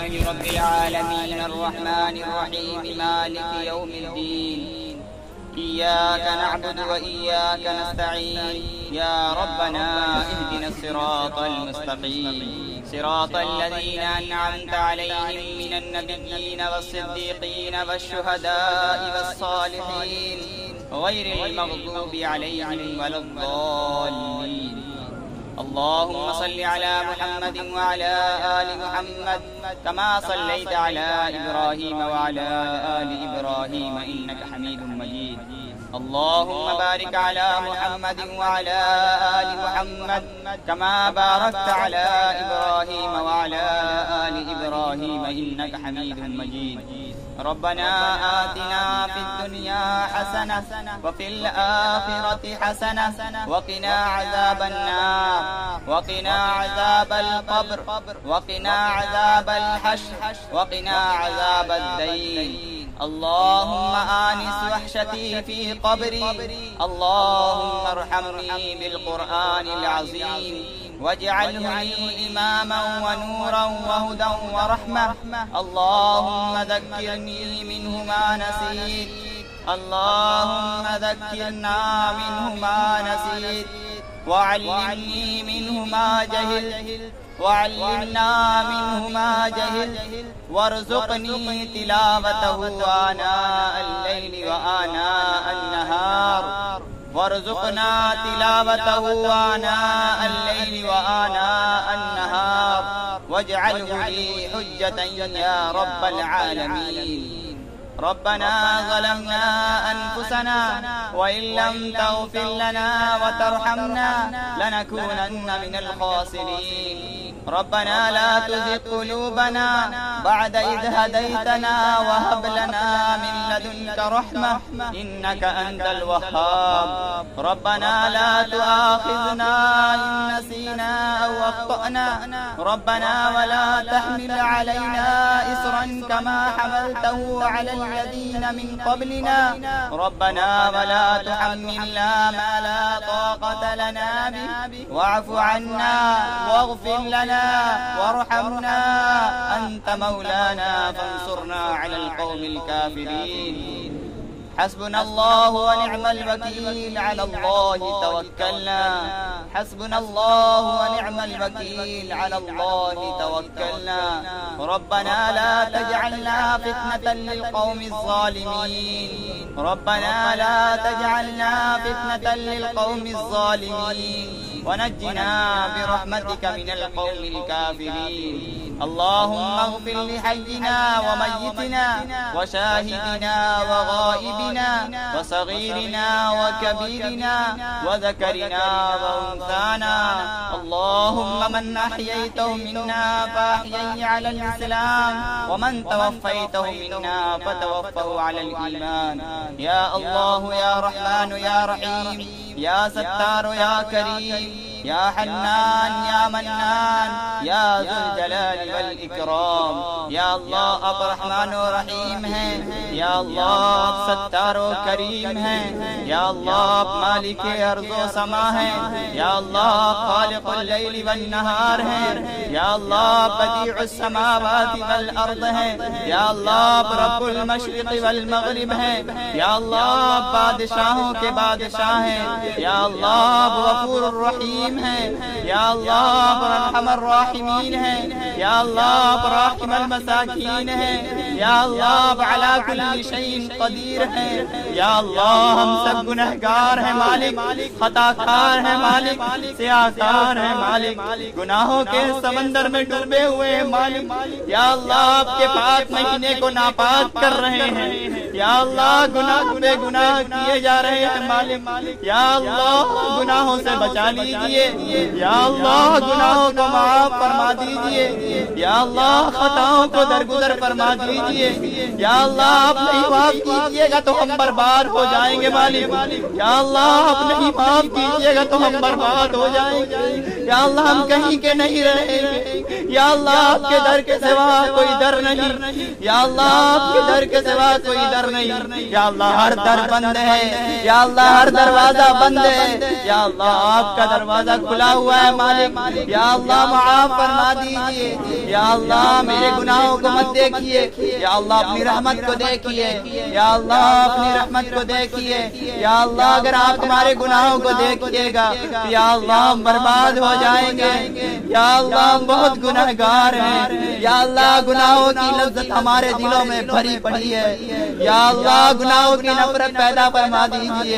لله رب العالمين الرحمن الرحيم مالك يوم الدين إياك نعبد وإياك نستعين يا ربنا اهدنا الصراط المستقيم صراط الذين أنعمت عليهم من النبيين والصديقين والشهداء والصالحين غير المغضوب عليهم ولا الضالين اللهم صل على محمد وعلى آل محمد كما صليت على إبراهيم وعلى آل إبراهيم إنك حميد مجيد اللهم بارك على محمد وعلى آل محمد كما باركت على إبراهيم وعلى آل إبراهيم إنك حميد مجيد ربنا آتنا في الدنيا حسنة وفي الآخرة حسنة وقنا عذاب النار وقنا عذاب القبر وقنا عذاب الحشر وقنا عذاب الدين اللهم آنس وحشتي في قبري اللهم ارحمني بالقرآن العظيم واجعله لي إماما ونورا وهدى ورحمة اللهم ذكرني منه ما نسيت اللهم ذكرنا منه ما نسيت وعلمني منه ما جهلت وعلمنا منه ما جهلت وارزقني تلاوته آناء الليل وآناء النهار وارزقنا تلاوته آناء الليل وآناء النهار واجعله لي حجة يا رب العالمين ربنا ظلمنا أنفسنا وإن لم تغفر لنا وترحمنا لنكونن من الخاسرين ربنا لا تزغ قلوبنا بعد إذ هديتنا وهب لنا من لدنك رحمة إنك أنت الوهاب ربنا لا تؤاخذنا إن نسينا أو أخطأنا ربنا ولا تحمل علينا إصرا كما حملته على الذين من قبلنا ربنا ولا تحملنا ما لا طاقة لنا به واعف عنا واغفر لنا وارحمنا أنت مولانا فانصرنا على القوم الكافرين حسبنا الله ونعم الوكيل على الله توكلنا حسبنا الله ونعم الوكيل على الله توكلنا ربنا لا تجعلنا فتنة للقوم الظالمين ربنا لا تجعلنا فتنة للقوم الظالمين ونجنا برحمتك من القوم الكافرين اللهم اغفر لحينا وميتنا وشاهدنا وغائبنا وصغيرنا وكبيرنا وذكرنا وأنثانا اللهم من أحييته منا فأحييه على الإسلام ومن توفيته منا فتوفه على الإيمان يا الله يا رحمن يا رحيم يا ستار يا كريم يا حنان يا منان يا ذو الجلال والإكرام یا اللہ آپ رحمان و رحیم ہیں یا اللہ آپ ستار و کریم ہیں یا اللہ آپ مالک ارض و سما ہیں یا اللہ آپ خالق اللیل والنہار ہیں یا اللہ آپ بدیع السماوات والارض ہیں یا اللہ آپ رب المشرق والمغرب ہیں یا اللہ آپ بادشاہوں کے بادشاہ ہیں یا اللہ آپ غفور الرحیم ہیں یا اللہ آپ ارحم الراحمین ہیں یا اللہ آپ راحم المساکین ہیں یا اللہ آپ علی کل شیء قدیر ہیں یا اللہ ہم سب گنہگار ہیں مالک خطا کار ہیں مالک سیاہکار ہیں مالک گناہوں کے سمندر میں ڈوبے ہوئے ہیں مالک یا اللہ آپ کے پاک مہینے کو ناپاک کر رہے ہیں یا اللہ گناہ بے گناہ کیے جا رہے ہیں مالک یا اللہ گناہوں سے بچا لیجئے یا اللہ گناہوں کو معاف فرما دیجئے یا اللہ خطاؤں کو درگزر فرما دیجئے کیجئے، یا اللہ آپ نہیں معاف کیجئے گا تو ہم برباد ہو جائیں گے مالک، یا اللہ آپ نہیں معاف کیجئے گا تو ہم برباد ہو جائیں گے، یا اللہ ہم کہیں کے نہیں رہیں گے، یا اللہ آپ کے در کے سوا کوئی در نہیں، یا اللہ آپ کے در کے سوا کوئی در نہیں، یا اللہ ہر در بند ہے، یا اللہ ہر دروازہ بند ہے، یا اللہ آپ کا دروازہ کھلا ہوا ہے مالک، یا اللہ معاف فرما دیجئے، یا اللہ میرے گناہوں کو مت دیکھیے، یا اللہ اپنی رحمت کو دیکھیے، یا اللہ اپنی رحمت کو دیکھیے، یا اللہ اگر آپ ہمارے گناہوں کو دیکھیے گا یا اللہ ہم برباد ہو جائیں گے، یا اللہ ہم بہت گناہگار ہیں، یا اللہ گناہوں کی لذت ہمارے دلوں میں بھری پڑی ہے، یا اللہ گناہوں کی نفرت پیدا فرما دیجئے،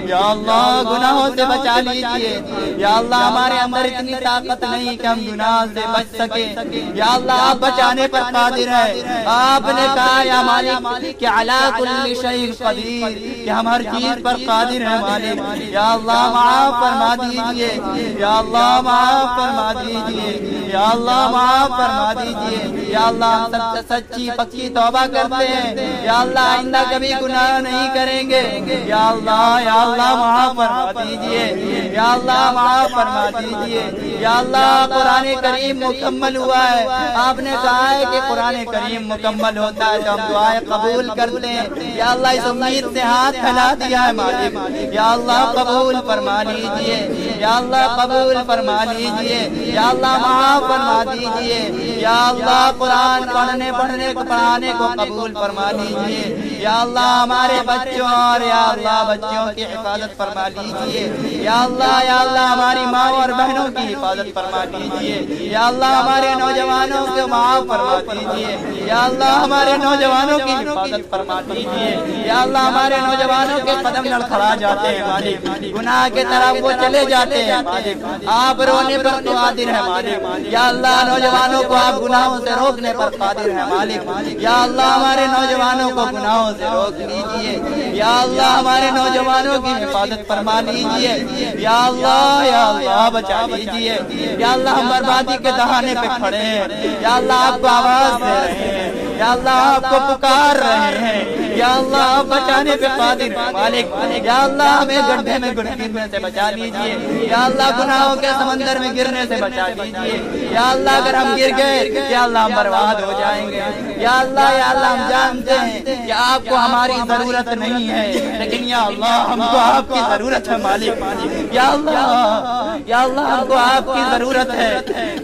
یا اللہ گناہوں سے بچا لیجئے، یا اللہ ہمارے اندر اتنی طاقت نہیں کہ ہم گناہ سے بچ سکے، یا اللہ آپ بچانے پر قادر ہے، آپ نے کہا یا مالک کہ علی کل شیء قدیر، کہ ہم ہر چیز پر قادر ہیں مالک، یا اللہ معاف فرما دیجئے، یا اللہ معاف فرما دیجئے، یا اللہ معاف فرما دیجئے، یا اللہ ہم سب سے سچی پکی توبہ کرتے ہیں، یا اللہ آئندہ کبھی گناہ نہیں کریں گے، یا اللہ معاف فرما دیجئے، یا اللہ معاف فرما دیجئے، یا اللہ قرآن کریم مکمل ہوا ہے، آپ نے کہا ہے کہ قرآن کریم مکمل ہوتا ہے تو ہم دعائیں قبول کرتے ہیں، یا اللہ اس امید سے ہاتھ پھیلا دیا ہے مالک، یا اللہ قبول فرما لیجئے، یا اللہ قبول فرما لیجئے، یا اللہ معاف فرما دیجئے، یا اللہ قرآن پڑھانے کو قبول فرما لیجئے، یا اللہ ہمارے بچوں اور یا اللہ بچوں کی حفاظت فرما لیجئے، یا اللہ ہماری ماں اور بہنوں کی حفاظت فرما لیجئے، یا اللہ ہمارے نوجوانوں کو معاف فرما دیجئے، یا اللہ ہمارے نوجوانوں کی حفاظت فرما دیجئے، یا اللہ ہمارے نوجوانوں کے قدم لڑکھڑا جاتے ہیں مالک، گناہ کے طرف وہ چلے جاتے ہیں مالک، آپ رونے پر قادر ہے مالک، یا اللہ نوجوانوں کو آپ گناہوں سے روکنے پر قادر ہے مالک، یا اللہ ہمارے نوجوانوں کو گناہوں سے روک لیجئے، یا اللہ ہمارے نوجوانوں کی حفاظت فرما لیجئے، یا اللہ بچا لیجئے، یا اللہ ہم بربادی کے دہانے پہ کھڑے ہیں، یا اللہ آپ کو آواز دے رہے ہیں، یا اللہ آپ کو پکار رہے ہیں، یا اللہ آپ بچانے پہ قادر ہیں مالک، یا اللہ ہمیں گڈھے میں گرنے سے بچا لیجئے، یا اللہ گناہوں کے سمندر میں گرنے سے بچا لیجئے، یا اللہ اگر ہم گر گئے یا اللہ ہم برباد ہو جائیں گے، یا اللہ ہم جانتے ہیں کہ آپ کو ہماری ضرورت نہیں ہے، لیکن یا اللہ ہم کو آپ کی ضرورت ہے مالک، یا اللہ ہم کو آپ کی ضرورت ہے،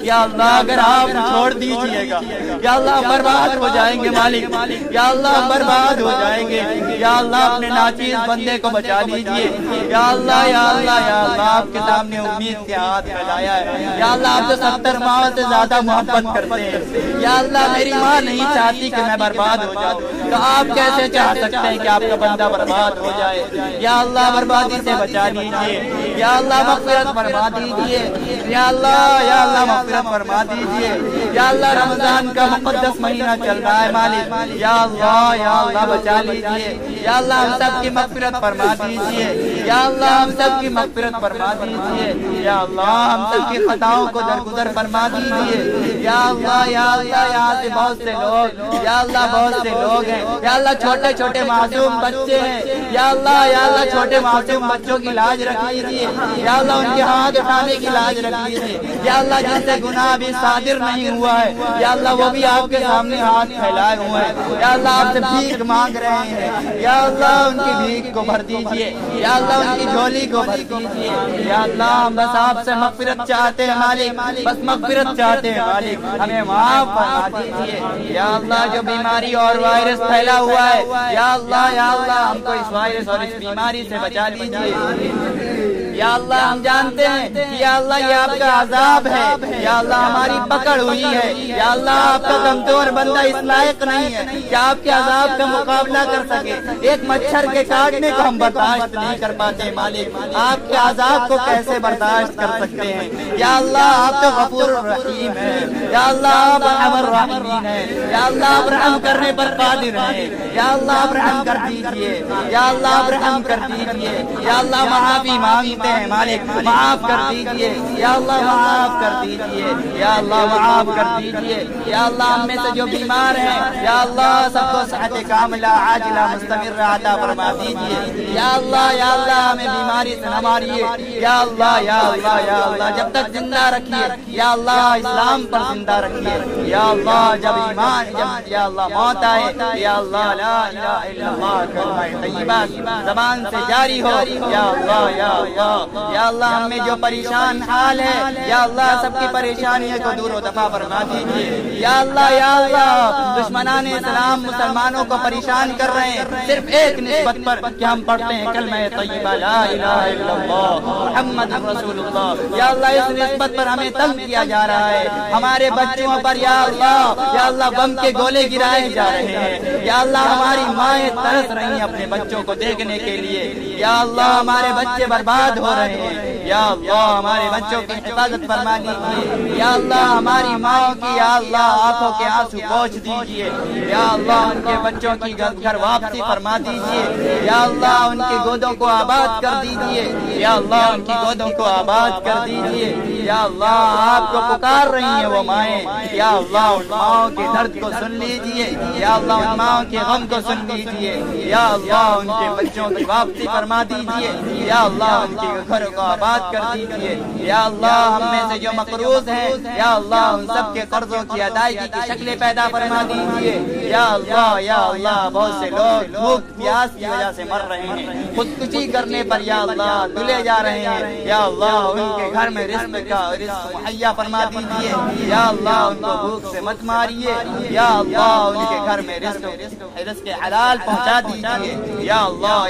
یا اللہ اگر آپ چھوڑ دیجئے گا یا اللہ برباد ہو جائیں گے مالک، یا اللہ برباد ہو جائیں گے، یا اللہ اپنے ناچیز بندے کو بچا لیجئے، یا اللہ آپ کے سامنے امید کے ہاتھ پھیلایا ہے، یا اللہ آپ تو 70 ماں سے زیادہ محبت کرتے ہیں، یا اللہ میری ماں نہیں چاہتی کہ میں برباد ہو جاؤں تو آپ کیسے چاہ سکتے ہیں کہ آپ کا بندہ برباد ہو جائے، یا اللہ بربادی سے بچا لیجئے، یا اللہ مغفرت فرما دیجئے، یا اللہ مغفرت فرما دیجئے، یا اللہ رمضان کا مقدس مہینہ چل رہا ہے مالک، یا اللہ بچا لیجئے، یا اللہ ہم سب کی مغفرت فرما دیجئے، یا اللہ ہم سب کی مغفرت فرما دیجئے، یا اللہ ہم سب کی خطاؤں کو درگزر فرما دیجئے، یا اللہ یہاں سے بہت سے لوگ یا اللہ بہت سے لوگ ہیں، یا اللہ چھوٹے چھوٹے معصوم بچے ہیں، یا اللہ چھوٹے معصوم بچوں کی لاج رکھ لیجئے، یا اللہ ان کے ہاتھ اٹھانے کی لاج رکھ لیجئے، یا اللہ جن سے گناہ بھی صادر نہیں ہوا ہے یا اللہ وہ بھی آپ کے سامنے ہاتھ پھیلائے ہوئے ہیں، یا اللہ آپ سے بھیک مانگ رہے ہیں، یا اللہ ان کی بھیک کو بھر دیجئے، یا اللہ ان کی جھولی کو بھر دیجئے، یا اللہ ہم بس آپ سے مغفرت چاہتے ہیں مالک، بس مغفرت چاہتے ہیں مالک، ہمیں معاف فرما دیجئے، یا اللہ جو بیماری اور وائرس پھیلا ہوا ہے یا اللہ ہم کو اس وائرس اور اس بیماری سے بچا لیجئے، یا اللہ ہم جانتے ہیں کہ یا اللہ یہ آپ کا عذاب ہے، یا اللہ ہماری پکڑ ہوئی ہے، یا اللہ آپ کا کمزور بندہ اس لائق نہیں ہے کہ آپ کے عذاب کا مقابلہ کر سکے، ایک مچھر کے کاٹنے کو ہم برداشت نہیں کر پاتے مالک، آپ کے عذاب کو کیسے برداشت کر سکتے ہیں، یا اللہ آپ تو غفور الرحیم ہے، یا اللہ آپ ارحم الراحمین ہے، یا اللہ آپ رحم کرنے پر قادر ہیں، یا اللہ آپ رحم کر دیجئے، یا اللہ آپ رحم کر دیجئے، یا اللہ معافی مانگتے مانگے ہیں مالک معاف کر دیجئے یا اللہ معاف کر دیجئے یا اللہ معاف کر دیجئے یا اللہ ہم میں سے جو بیمار ہیں یا اللہ سب کو صحت کاملہ عاجلہ مستمر عطا فرما دیجئے یا اللہ ہمیں بیماری سے نہ ماریے یا اللہ جب تک زندہ رکھیے یا اللہ اسلام پر زندہ رکھیے یا اللہ جب ایمان یا اللہ موت آئے یا اللہ لا الہ الا اللہ کلمہ طیبہ زبان سے جاری ہو یا اللہ ہم میں جو پریشان حال ہے یا اللہ سب کی پریشانیوں کو دور و دفع فرما دیجیے یا اللہ دشمنان اسلام مسلمانوں کو پریشان کر رہے ہیں صرف ایک نسبت پر کہ ہم پڑھتے ہیں کلمہ طیبہ لا الہ الا اللہ محمد رسول اللہ یا اللہ اس نسبت پر ہمیں تنگ کیا جا رہا ہے ہمارے بچوں پر یا اللہ بم کے گولے گرائے جا رہے ہیں یا اللہ ہماری مائیں ترس رہی ہیں اپنے بچوں کو دیکھنے کے لیے یا اللہ ہمارے بچے برباد ہو رہے ہیں یا اللہ ہمارے بچوں کی حفاظت فرما دیجیے یا اللہ ہماری ماں کی یا اللہ آنکھوں کے آنسو پوچھ دیجیے یا اللہ ان کے بچوں کی گھر واپسی فرما دیجیے یا اللہ ان کی گودوں کو آباد کر دیجیے یا اللہ ان کی گودوں کو آباد کر دیجیے یا اللہ آپ کو پکار رہی ہیں وہ مائیں یا اللہ ان ماؤں کے درد کو سن لیجیے یا اللہ ان ماؤں کے غم کو سن لیجیے یا اللہ ان کے بچوں کی واپسی فرما دیجیے یا اللہ ان کے گھروں کو آباد کر دیجیے یا اللہ ہم میں سے جو مقروض ہیں یا اللہ ان سب کے قرضوں کی ادائیگی کی شکلیں پیدا فرما دیجیے یا اللہ بہت سے لوگ بھوک پیاس کی وجہ سے مر رہے ہیں خودکشی کرنے پر یا اللہ تلے جا رہے ہیں یا اللہ ان کے گھر میں رزق مہیا فرما دیجیے یا اللہ ان کو بھوک سے مت ماریے یا اللہ ان کے گھر میں رزق حلال پہنچا دیجیے یا اللہ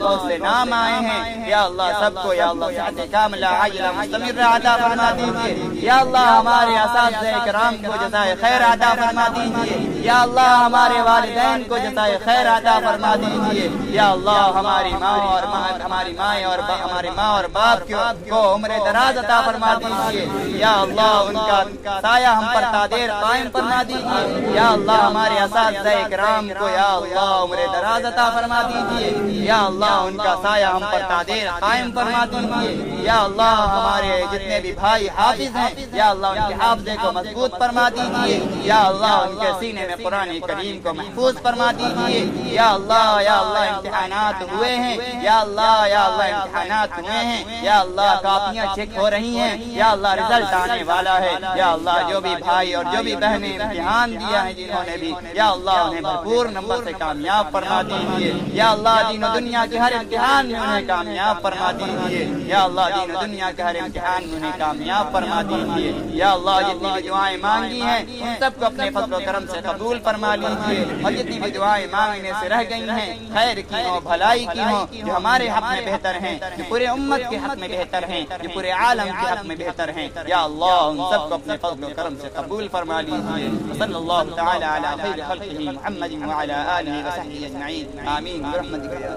بہت سے نام آئے ہیں یا اللہ سب کو یا اللہ صحت کاملہ عاجلہ مستمر عطا فرما دیجیے یا اللہ ہمارے اساتذہ کرام کو جزائے خیر عطا فرما دیجیے یا اللہ ہمارے والدین کو جزائے خیر عطا فرما دیجیے یا اللہ ہماری ماں اور ہمارے ماں اور باپ کو عمر دراز عطا فرما دیجیے یا اللہ ان کا سایہ ہم پر تادیر قائم فرما دیجیے یا اللہ ہمارے اساتذہ کرام کو یا اللہ عمر دراز عطا فرما دیجیے یا اللہ ان کا سایہ ہم پر تادیر قائم فرما دیجیے یا اللہ ہمارے جتنے بھی بھائی حافظ ہیں یا اللہ ان کے حافظے کو مضبوط فرما دیجیے یا اللہ ان کے سینے میں قرآن کریم کو محفوظ فرما دیجیے یا اللہ امتحانات ہوئے ہیں یا اللہ امتحانات ہوئے ہیں یا اللہ کاپیاں چیک ہو رہی ہیں یا اللہ رزلٹ آنے والا ہے یا اللہ جو بھی بھائی اور جو بھی بہنیں امتحان دیا ہے جنہوں نے بھی یا اللہ انہیں بھرپور نمبر سے کامیاب فرما دیجیے یا اللہ دین و دنیا کے ہر امتحان میں انہیں کامیاب فرما دیجیے یا اللہ دین و دنیا کے ہر امتحان میں انہیں کامیاب فرما دیجیے یا اللہ جتنی بھی دعائیں مانگی ہیں ان سب کو اپنے فضل و کرم سے قبول فرما لیجیے اور جتنی بھی دعائیں مانگنے سے رہ گئی ہیں خیر کی ہوں بھلائی کی ہوں جو ہمارے حق میں بہتر ہیں جو پورے امت کے حق میں بہتر ہیں جو پورے عالم کے حق میں بہتر ہیں یا اللہ ان سب کو اپنے فضل و کرم سے قبول فرما لیجیے صلی اللہ تعالی علی خیر خلقہ محمد وعلی آلہ وصحبہ اجمعین آمین برحمتک یا